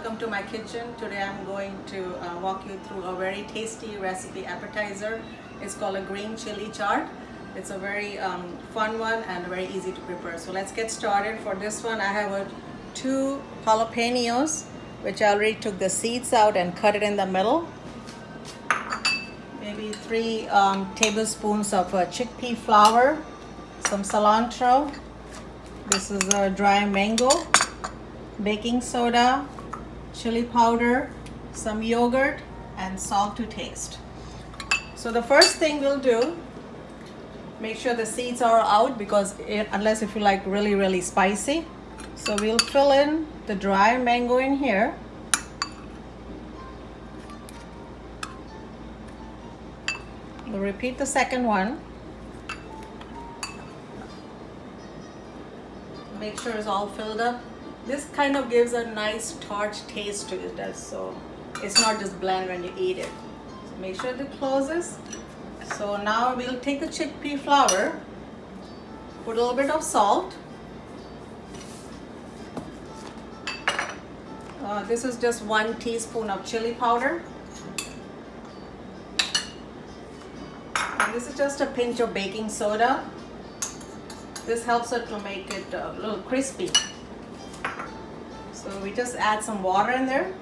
welcome to my kitchen. Today I'm going to walk you through a very tasty recipe appetizer. It's called a green chili chaat. It's a very fun one and very easy to prepare. So let's get started. For this one I have two jalapenos which I already took the seeds out and cut it in the middle. Maybe 3 tablespoons of chickpea flour, some cilantro. This is a dry mango, baking soda, chili powder, some yogurt, and salt to taste. So the first thing we'll do, make sure the seeds are out because unless if you like really spicy. So we'll fill in the dry mango in here. We'll repeat the second one. Make sure it's all filled up. This kind of gives a nice tart taste to it, so it's not just bland when you eat it. So make sure it closes. So now we'll take the chickpea flour, put a little bit of salt. This is just 1 teaspoon of chili powder. And this is just a pinch of baking soda. This helps it to make it a little crispy. So we just add some water in there.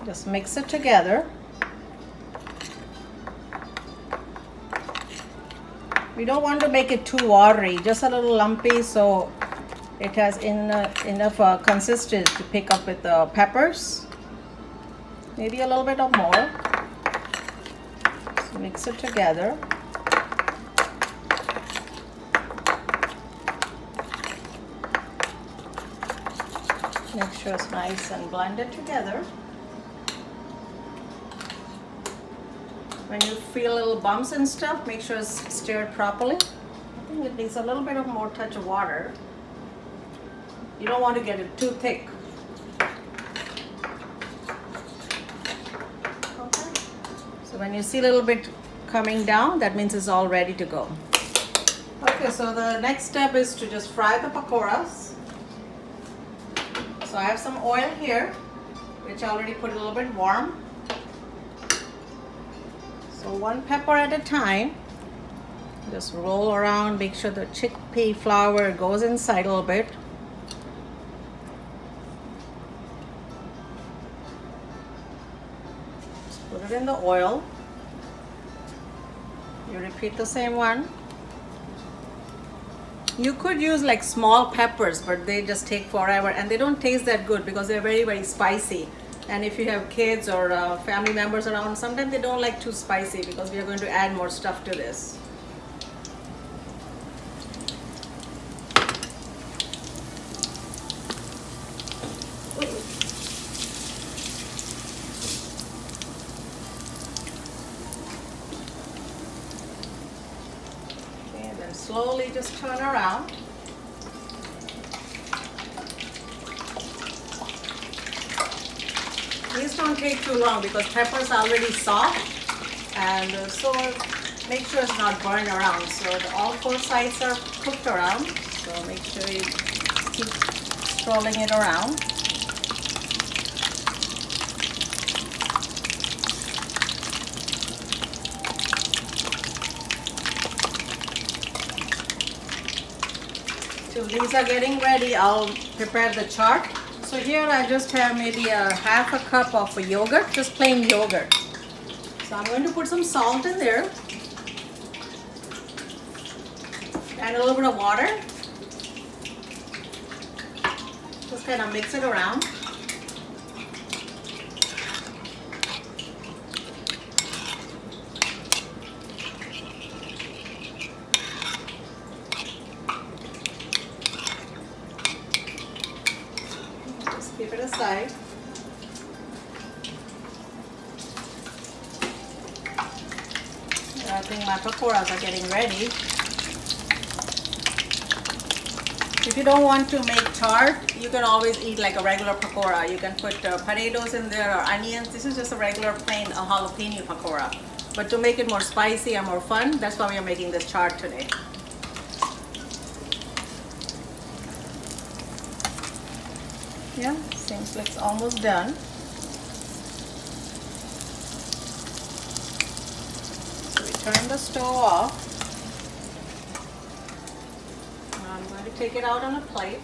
Just mix it together. We don't want to make it too watery, just a little lumpy so it has enough consistency to pick up with the peppers. Maybe a little bit of more. So mix it together. Make sure it's nice and blended together. When you feel little bumps and stuff, make sure it's stirred properly. I think it needs a little bit of more touch of water. You don't want to get it too thick. Okay. So when you see a little bit coming down, that means it's all ready to go. Okay, so the next step is to just fry the pakoras. So I have some oil here, which I already put a little bit warm. So 1 pepper at a time. Just roll around, make sure the chickpea flour goes inside a little bit. Just put it in the oil. You repeat the same one. You could use like small peppers, but they just take forever and they don't taste that good because they're very spicy. And if you have kids or family members around, sometimes they don't like too spicy because we are going to add more stuff to this. Slowly just turn around. These don't take too long because pepper's already soft, and so make sure it's not burned around. So all 4 sides are cooked around. So make sure you keep swirling it around. Till these are getting ready, I'll prepare the chaat. So here I just have maybe a half a cup of yogurt, just plain yogurt. So I'm going to put some salt in there and a little bit of water. Just kind of mix it around. Keep it aside. I think my pakoras are getting ready. If you don't want to make chaat, you can always eat like a regular pakora. You can put potatoes in there or onions. This is just a regular plain jalapeno pakora. But to make it more spicy and more fun, that's why we are making this chaat today. Yeah, seems like it's almost done. So we turn the stove off. Now I'm going to take it out on a plate.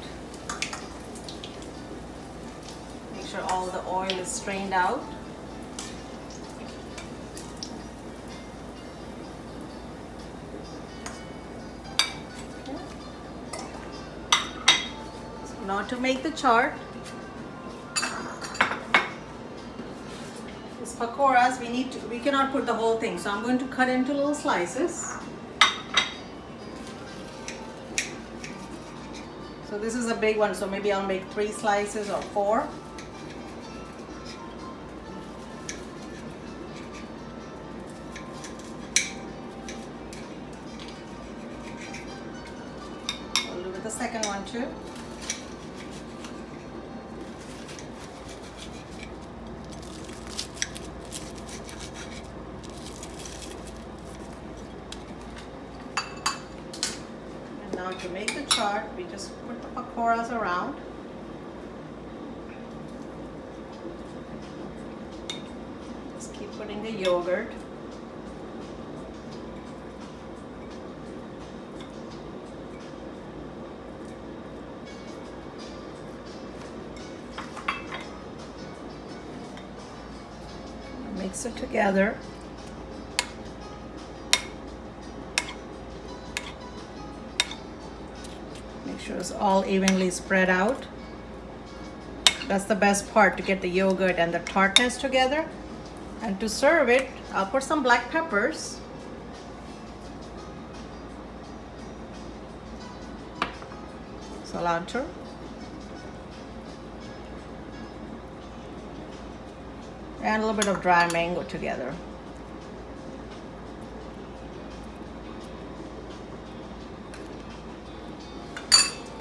Make sure all the oil is strained out. Okay. So now to make the chaat. Pakoras, we cannot put the whole thing, so I'm going to cut into little slices. So this is a big one, so maybe I'll make 3 slices or 4. I'll do with the second one too. Now to make the chaat, we just put the pakoras around. Just keep putting the yogurt. Mix it together. Make sure it's all evenly spread out. That's the best part, to get the yogurt and the tartness together. And to serve it, I'll put some black peppers. Cilantro. And a little bit of dry mango together.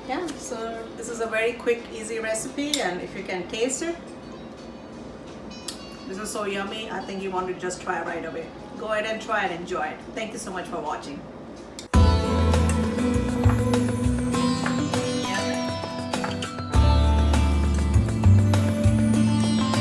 Yeah, so this is a very quick, easy recipe, and if you can taste it, this is so yummy. I think you want to just try it right away. Go ahead and try and enjoy it. Thank you so much for watching.